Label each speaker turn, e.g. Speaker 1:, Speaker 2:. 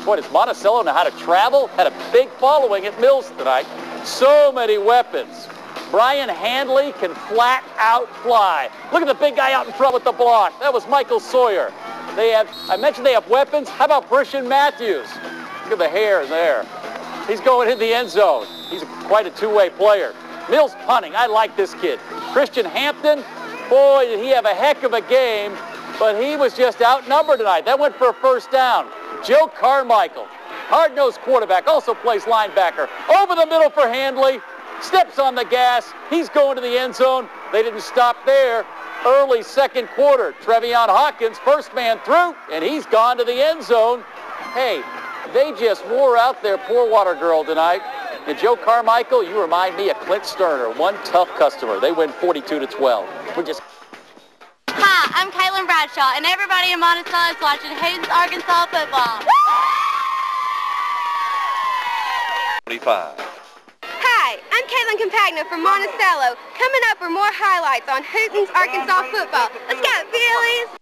Speaker 1: Boy, does Monticello know how to travel? Had a big following at Mills tonight. So many weapons. Brian Handley can flat out fly. Look at the big guy out in front with the block. That was Michael Sawyer. I mentioned they have weapons. How about Christian Matthews? Look at the hair there. He's going in the end zone. He's quite a two-way player. Mills punting. I like this kid. Christian Hampton, boy, did he have a heck of a game, but he was just outnumbered tonight. That went for a first down. Joe Carmichael, hard-nosed quarterback, also plays linebacker. Over the middle for Handley. Steps on the gas. He's going to the end zone. They didn't stop there. Early second quarter, Trevion Hawkins, first man through, and he's gone to the end zone. Hey, they just wore out their poor water girl tonight. And Joe Carmichael, you remind me of Clint Sterner, one tough customer. They win 42-12. We're just...
Speaker 2: Hi, I'm Caitlin Bradshaw, and everybody in Monticello is watching Hayden's Arkansas football.
Speaker 3: 25.
Speaker 4: Hi, I'm Caitlin Compagno from Monticello. Coming up are more highlights on Hooten's Arkansas football. Let's go, Phillies!